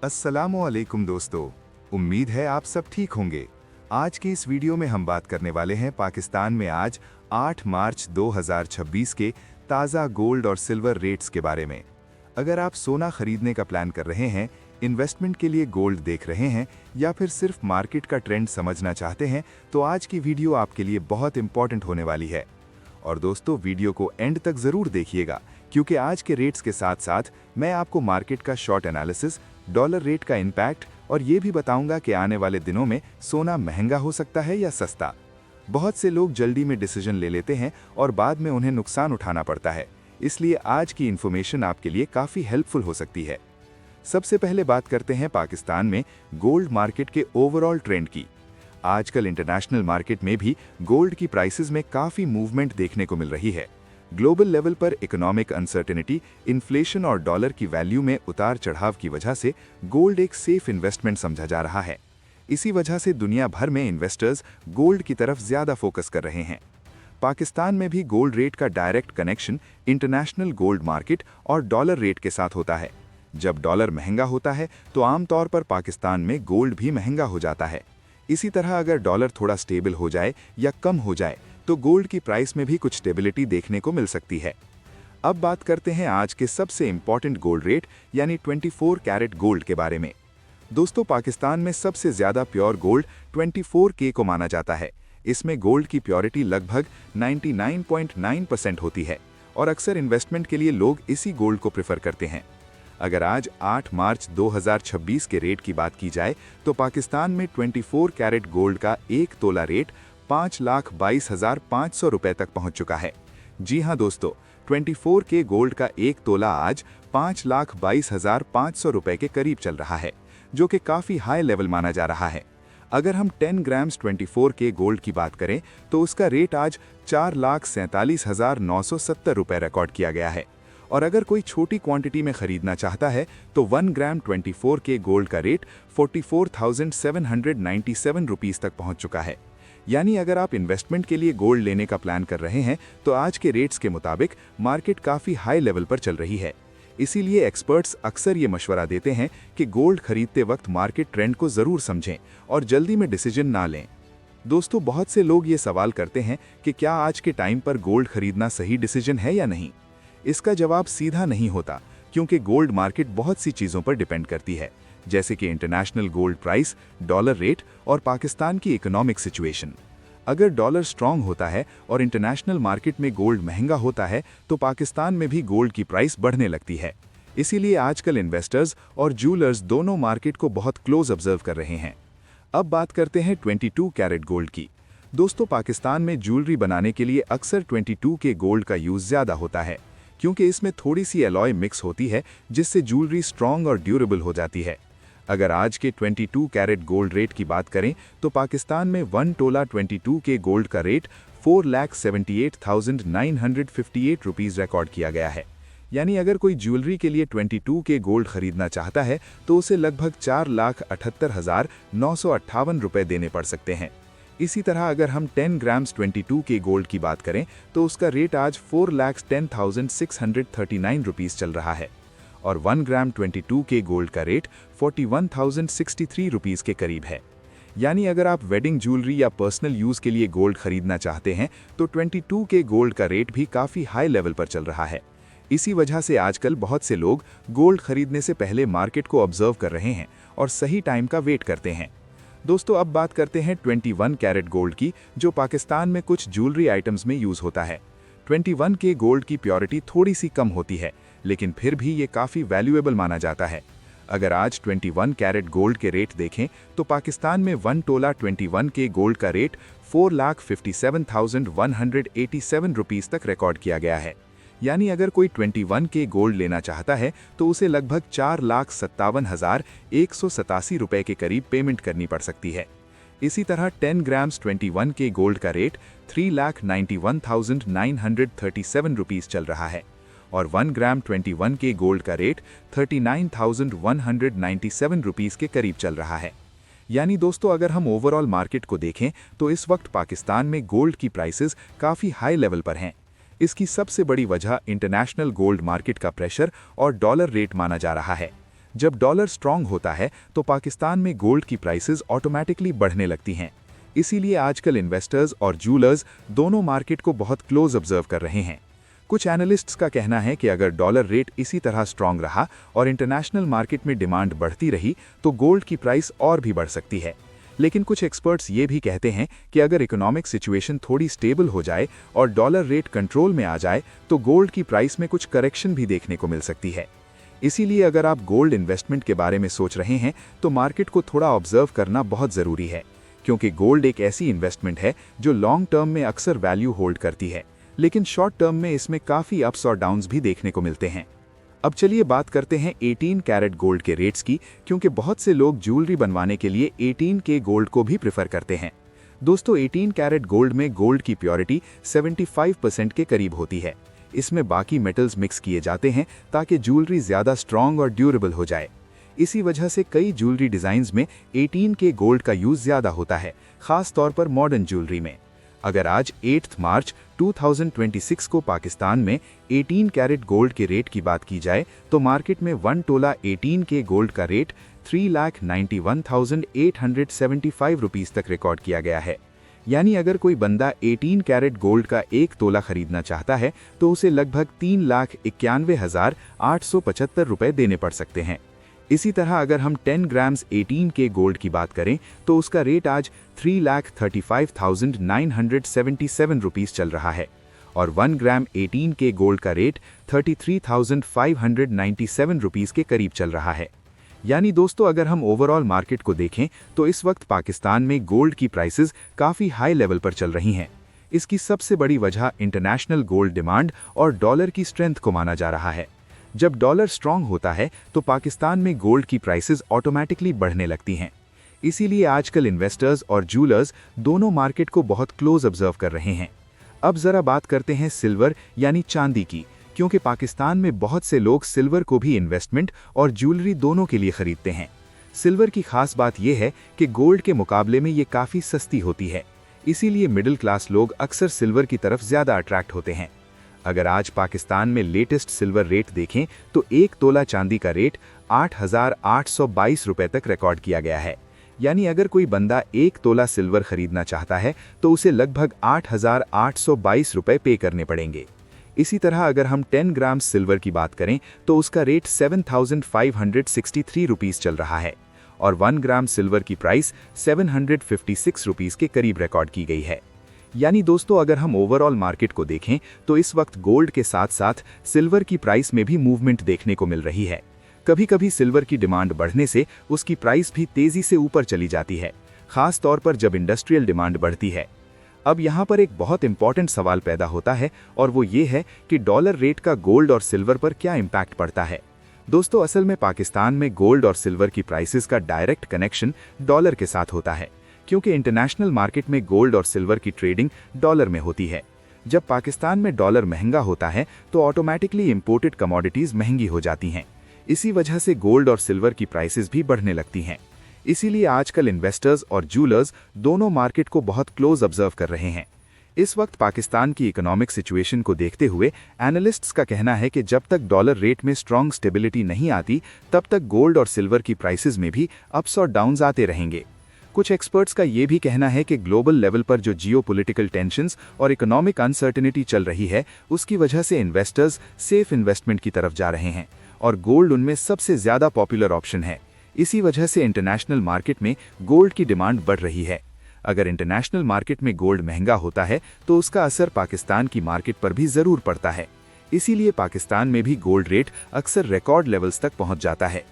अस्सलामुअलैकुम दोस्तों, उम्मीद है आप सब ठीक होंगे। आज के इस वीडियो में हम बात करने वाले हैं पाकिस्तान में आज 8 मार्च 2026 के ताज़ा गोल्ड और सिल्वर रेट्स के बारे में। अगर आप सोना खरीदने का प्लान कर रहे हैं, इन्वेस्टमेंट के लिए गोल्ड देख रहे हैं या फिर सिर्फ मार्केट का ट्रेंड समझना चाहते हैं, तो आज की वीडियो आपके लिए बहुत इंपॉर्टेंट होने वाली है। और दोस्तों, वीडियो को एंड तक ज़रूर देखिएगा, क्योंकि आज के रेट्स के साथ साथ मैं आपको मार्केट का शॉर्ट एनालिसिस, डॉलर रेट का इम्पैक्ट और ये भी बताऊंगा कि आने वाले दिनों में सोना महंगा हो सकता है या सस्ता। बहुत से लोग जल्दी में डिसीजन ले लेते हैं और बाद में उन्हें नुकसान उठाना पड़ता है, इसलिए आज की इन्फॉर्मेशन आपके लिए काफ़ी हेल्पफुल हो सकती है। सबसे पहले बात करते हैं पाकिस्तान में गोल्ड मार्केट के ओवरऑल ट्रेंड की। आजकल इंटरनेशनल मार्केट में भी गोल्ड की प्राइसेस में काफ़ी मूवमेंट देखने को मिल रही है। ग्लोबल लेवल पर इकोनॉमिक अनसर्टेनिटी, इन्फ्लेशन और डॉलर की वैल्यू में उतार चढ़ाव की वजह से गोल्ड एक सेफ इन्वेस्टमेंट समझा जा रहा है। इसी वजह से दुनिया भर में इन्वेस्टर्स गोल्ड की तरफ ज़्यादा फोकस कर रहे हैं। पाकिस्तान में भी गोल्ड रेट का direct connection international gold market और डॉलर रेट के साथ होता है। जब डॉलर महंगा होता है तो आमतौर पर पाकिस्तान में गोल्ड भी महंगा हो जाता है। इसी तरह अगर डॉलर थोड़ा स्टेबल हो जाए या कम हो जाए तो गोल्ड की प्राइस में भी कुछ स्टेबिलिटी देखने को मिल सकती है। अब बात करते हैं आज के सबसे इंपॉर्टेंट गोल्ड रेट यानी 24 कैरेट गोल्ड के बारे में। दोस्तों, पाकिस्तान में सबसे ज़्यादा प्योर गोल्ड 24K को माना जाता है। इसमें गोल्ड की प्योरिटी लगभग 99.9% होती है और अक्सर इन्वेस्टमेंट के लिए लोग इसी गोल्ड को प्रेफर करते हैं। अगर आज 8 मार्च 2026 के रेट की बात की जाए तो पाकिस्तान में 24 कैरेट गोल्ड का 1 तोला रेट 5,22,500 रुपए तक पहुंच चुका है। जी हां दोस्तों, 24K गोल्ड का 1 तोला आज 5,22,500 रुपए के करीब चल रहा है, जो कि काफ़ी हाई लेवल माना जा रहा है। अगर हम 10 ग्राम्स 24K गोल्ड की बात करें तो उसका रेट आज 4,47,970 रुपए रिकॉर्ड किया गया है। और अगर कोई छोटी क्वांटिटी में खरीदना चाहता है तो 1 ग्राम 24K गोल्ड का रेट 44,797 रुपीस तक पहुंच चुका है। यानी अगर आप इन्वेस्टमेंट के लिए गोल्ड लेने का प्लान कर रहे हैं तो आज के रेट्स के मुताबिक मार्केट काफ़ी हाई लेवल पर चल रही है। इसीलिए एक्सपर्ट्स अक्सर ये मशवरा देते हैं कि गोल्ड खरीदते वक्त मार्केट ट्रेंड को ज़रूर समझें और जल्दी में डिसीजन ना लें। दोस्तों, बहुत से लोग ये सवाल करते हैं कि क्या आज के टाइम पर गोल्ड खरीदना सही डिसीजन है या नहीं। इसका जवाब सीधा नहीं होता, क्योंकि गोल्ड मार्केट बहुत सी चीज़ों पर डिपेंड करती है, जैसे कि international gold price, dollar rate और पाकिस्तान की इकोनॉमिक सिचुएशन। अगर डॉलर स्ट्रांग होता है और इंटरनेशनल मार्केट में गोल्ड महंगा होता है तो पाकिस्तान में भी गोल्ड की प्राइस बढ़ने लगती है। इसीलिए आजकल इन्वेस्टर्स और ज्वेलर्स दोनों मार्केट को बहुत क्लोज ऑब्जर्व कर रहे हैं। अब बात करते हैं 22 कैरेट गोल्ड की। दोस्तों, पाकिस्तान में ज्वेलरी बनाने के लिए अक्सर 22K गोल्ड का यूज़ ज़्यादा होता है, क्योंकि इसमें थोड़ी सी एलॉय मिक्स होती है जिससे ज्वेलरी स्ट्रॉन्ग और ड्यूरेबल हो जाती है। अगर आज के 22 कैरेट गोल्ड रेट की बात करें तो पाकिस्तान में 1 तोला 22K गोल्ड का रेट 4,78,958 रुपीस रिकॉर्ड किया गया है। यानी अगर कोई ज्वेलरी के लिए 22K गोल्ड खरीदना चाहता है तो उसे लगभग 4,78,958 रुपए देने पड़ सकते हैं। इसी तरह अगर हम 10 ग्राम्स 22K गोल्ड की बात करें तो उसका रेट आज 4,10,639 रुपीस चल रहा है और 1 ग्राम 22K गोल्ड का रेट 41,063 रुपीस के करीब है। यानी अगर आप वेडिंग ज्वेलरी या पर्सनल यूज़ के लिए गोल्ड खरीदना चाहते हैं तो 22K गोल्ड का रेट भी काफ़ी हाई लेवल पर चल रहा है। इसी वजह से आजकल बहुत से लोग गोल्ड खरीदने से पहले मार्केट को ऑब्जर्व कर रहे हैं और सही टाइम का वेट करते हैं। दोस्तों, अब बात करते हैं 21 कैरेट गोल्ड की, जो पाकिस्तान में कुछ ज्वेलरी आइटम्स में यूज़ होता है। 21K गोल्ड की प्योरिटी थोड़ी सी कम होती है, लेकिन फिर भी ये काफ़ी वैल्यूएबल माना जाता है। अगर आज 21 कैरेट गोल्ड के रेट देखें तो पाकिस्तान में 1 तोला 21K गोल्ड का रेट 4,57,187 रुपीस तक रिकॉर्ड किया गया है। यानी अगर कोई 21K गोल्ड लेना चाहता है तो उसे लगभग 4,57,187 रुपए के करीब पेमेंट करनी पड़ सकती है। इसी तरह 10 ग्राम्स 21K गोल्ड का रेट 3,91,937 रुपीस चल रहा है और 1 ग्राम 21K गोल्ड का रेट 39,197 रुपीस के करीब चल रहा है। यानी दोस्तों, अगर हम ओवरऑल मार्केट को देखें तो इस वक्त पाकिस्तान में गोल्ड की प्राइसेस काफ़ी हाई लेवल पर हैं। इसकी सबसे बड़ी वजह इंटरनेशनल गोल्ड मार्केट का प्रेशर और डॉलर रेट माना जा रहा है। जब डॉलर स्ट्रांग होता है तो पाकिस्तान में गोल्ड की प्राइसेस ऑटोमेटिकली बढ़ने लगती हैं। इसीलिए आजकल इन्वेस्टर्स और ज्वेलर्स दोनों मार्केट को बहुत क्लोज ऑब्जर्व कर रहे हैं। कुछ एनालिस्ट्स का कहना है कि अगर डॉलर रेट इसी तरह स्ट्रांग रहा और इंटरनेशनल मार्केट में डिमांड बढ़ती रही तो गोल्ड की प्राइस और भी बढ़ सकती है। लेकिन कुछ एक्सपर्ट्स ये भी कहते हैं कि अगर इकोनॉमिक सिचुएशन थोड़ी स्टेबल हो जाए और डॉलर रेट कंट्रोल में आ जाए तो गोल्ड की प्राइस में कुछ करेक्शन भी देखने को मिल सकती है। इसीलिए अगर आप गोल्ड इन्वेस्टमेंट के बारे में सोच रहे हैं तो मार्केट को थोड़ा ऑब्जर्व करना बहुत ज़रूरी है, क्योंकि गोल्ड एक ऐसी इन्वेस्टमेंट है जो लॉन्ग टर्म में अक्सर वैल्यू होल्ड करती है, लेकिन शॉर्ट टर्म में इसमें काफ़ी अप्स और डाउन्स भी देखने को मिलते हैं। अब चलिए बात करते हैं 18 कैरेट गोल्ड के रेट्स की, क्योंकि बहुत से लोग ज्वेलरी बनवाने के लिए 18K गोल्ड को भी प्रेफर करते हैं। दोस्तों 18 कैरेट गोल्ड में गोल्ड की प्योरिटी 75% के करीब होती है। इसमें बाकी मेटल्स मिक्स किए जाते हैं ताकि ज्वेलरी ज़्यादा स्ट्रॉन्ग और ड्यूरेबल हो जाए। इसी वजह से कई ज्वेलरी डिज़ाइंस में 18K गोल्ड का यूज़ ज़्यादा होता है, खास तौर पर मॉडर्न ज्वेलरी में। अगर आज 8 मार्च 2026 को पाकिस्तान में 18 कैरेट गोल्ड के रेट की बात की जाए तो मार्केट में 1 तोला 18K गोल्ड का रेट 3,91,875 रुपीस तक रिकॉर्ड किया गया है। यानी अगर कोई बंदा 18 कैरेट गोल्ड का 1 तोला खरीदना चाहता है तो उसे लगभग 3,91,875 रुपए देने पड़ सकते हैं। इसी तरह अगर हम 10 ग्राम्स 18K गोल्ड की बात करें तो उसका रेट आज 3,35,977 रुपीस चल रहा है और 1 ग्राम 18K गोल्ड का रेट 33,597 रुपीस के करीब चल रहा है। यानी दोस्तों अगर हम ओवरऑल मार्केट को देखें तो इस वक्त पाकिस्तान में गोल्ड की प्राइसेस काफ़ी हाई लेवल पर चल रही हैं। इसकी सबसे बड़ी वजह इंटरनेशनल गोल्ड डिमांड और डॉलर की स्ट्रेंथ को माना जा रहा है। जब डॉलर स्ट्रांग होता है तो पाकिस्तान में गोल्ड की प्राइसेस ऑटोमेटिकली बढ़ने लगती हैं। इसीलिए आजकल इन्वेस्टर्स और ज्वेलर्स दोनों मार्केट को बहुत क्लोज ऑब्जर्व कर रहे हैं। अब जरा बात करते हैं सिल्वर यानी चांदी की, क्योंकि पाकिस्तान में बहुत से लोग सिल्वर को भी इन्वेस्टमेंट और ज्वेलरी दोनों के लिए खरीदते हैं। सिल्वर की खास बात यह है कि गोल्ड के मुकाबले में ये काफ़ी सस्ती होती है, इसीलिए मिडिल क्लास लोग अक्सर सिल्वर की तरफ ज़्यादा अट्रैक्ट होते हैं। अगर आज पाकिस्तान में लेटेस्ट सिल्वर रेट देखें तो 1 तोला चांदी का रेट 8,822 रुपए तक रिकॉर्ड किया गया है। यानी अगर कोई बंदा 1 तोला सिल्वर खरीदना चाहता है तो उसे लगभग 8,822 रुपए पे करने पड़ेंगे। इसी तरह अगर हम 10 ग्राम सिल्वर की बात करें तो उसका रेट 7,563 रुपीस चल रहा है और 1 ग्राम सिल्वर की प्राइस 756 रुपीस के करीब रिकॉर्ड की गई है। यानी दोस्तों अगर हम ओवरऑल मार्केट को देखें तो इस वक्त गोल्ड के साथ साथ सिल्वर की प्राइस में भी मूवमेंट देखने को मिल रही है। कभी कभी सिल्वर की डिमांड बढ़ने से उसकी प्राइस भी तेजी से ऊपर चली जाती है, खास तौर पर जब इंडस्ट्रियल डिमांड बढ़ती है। अब यहाँ पर एक बहुत इंपॉर्टेंट सवाल पैदा होता है और वो ये है कि डॉलर रेट का गोल्ड और सिल्वर पर क्या इम्पैक्ट पड़ता है। दोस्तों असल में पाकिस्तान में गोल्ड और सिल्वर की प्राइसेस का डायरेक्ट कनेक्शन डॉलर के साथ होता है, क्योंकि इंटरनेशनल मार्केट में गोल्ड और सिल्वर की ट्रेडिंग डॉलर में होती है। जब पाकिस्तान में डॉलर महंगा होता है तो ऑटोमेटिकली इंपोर्टेड कमोडिटीज महंगी हो जाती हैं। इसी वजह से गोल्ड और सिल्वर की प्राइसेस भी बढ़ने लगती हैं। इसीलिए आजकल इन्वेस्टर्स और ज्वेलर्स दोनों मार्केट को बहुत क्लोज ऑब्जर्व कर रहे हैं। इस वक्त पाकिस्तान की इकोनॉमिक सिचुएशन को देखते हुए एनालिस्ट्स का कहना है कि जब तक डॉलर रेट में स्ट्रॉन्ग स्टेबिलिटी नहीं आती तब तक गोल्ड और सिल्वर की प्राइसेस में भी अप्स और डाउन्स आते रहेंगे। कुछ एक्सपर्ट्स का ये भी कहना है कि ग्लोबल लेवल पर जो जियोपॉलिटिकल टेंशन्स और इकोनॉमिक अनसर्टेनिटी चल रही है उसकी वजह से इन्वेस्टर्स सेफ इन्वेस्टमेंट की तरफ जा रहे हैं और गोल्ड उनमें सबसे ज़्यादा पॉपुलर ऑप्शन है। इसी वजह से इंटरनेशनल मार्केट में गोल्ड की डिमांड बढ़ रही है। अगर इंटरनेशनल मार्केट में गोल्ड महंगा होता है तो उसका असर पाकिस्तान की मार्केट पर भी ज़रूर पड़ता है। इसीलिए पाकिस्तान में भी गोल्ड रेट अक्सर रिकॉर्ड लेवल्स तक पहुंच जाता है।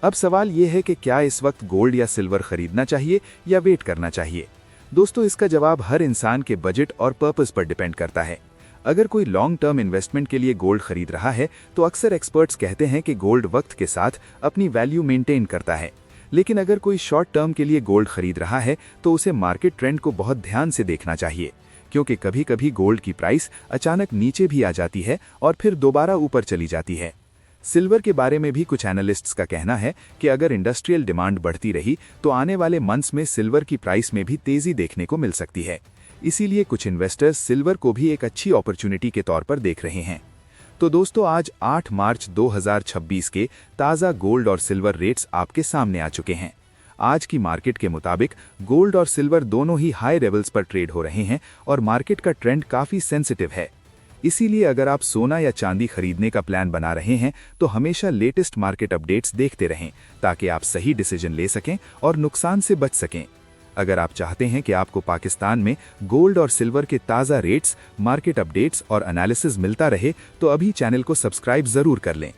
अब सवाल ये है कि क्या इस वक्त गोल्ड या सिल्वर खरीदना चाहिए या वेट करना चाहिए। दोस्तों इसका जवाब हर इंसान के बजट और पर्पस पर डिपेंड करता है। अगर कोई लॉन्ग टर्म इन्वेस्टमेंट के लिए गोल्ड खरीद रहा है तो अक्सर एक्सपर्ट्स कहते हैं कि गोल्ड वक्त के साथ अपनी वैल्यू मेंटेन करता है। लेकिन अगर कोई शॉर्ट टर्म के लिए गोल्ड खरीद रहा है तो उसे मार्केट ट्रेंड को बहुत ध्यान से देखना चाहिए, क्योंकि कभी कभी गोल्ड की प्राइस अचानक नीचे भी आ जाती है और फिर दोबारा ऊपर चली जाती है। सिल्वर के बारे में भी कुछ एनालिस्ट्स का कहना है कि अगर इंडस्ट्रियल डिमांड बढ़ती रही तो आने वाले मंथ्स में सिल्वर की प्राइस में भी तेजी देखने को मिल सकती है। इसीलिए कुछ इन्वेस्टर्स सिल्वर को भी एक अच्छी अपॉर्चुनिटी के तौर पर देख रहे हैं। तो दोस्तों आज 8 मार्च 2026 के ताज़ा गोल्ड और सिल्वर रेट्स आपके सामने आ चुके हैं। आज की मार्केट के मुताबिक गोल्ड और सिल्वर दोनों ही हाई लेवल्स पर ट्रेड हो रहे हैं और मार्केट का ट्रेंड काफ़ी सेंसिटिव है। इसीलिए अगर आप सोना या चांदी खरीदने का प्लान बना रहे हैं तो हमेशा लेटेस्ट मार्केट अपडेट्स देखते रहें ताकि आप सही डिसीजन ले सकें और नुकसान से बच सकें। अगर आप चाहते हैं कि आपको पाकिस्तान में गोल्ड और सिल्वर के ताज़ा रेट्स, मार्केट अपडेट्स और एनालिसिस मिलता रहे तो अभी चैनल को सब्सक्राइब ज़रूर कर लें।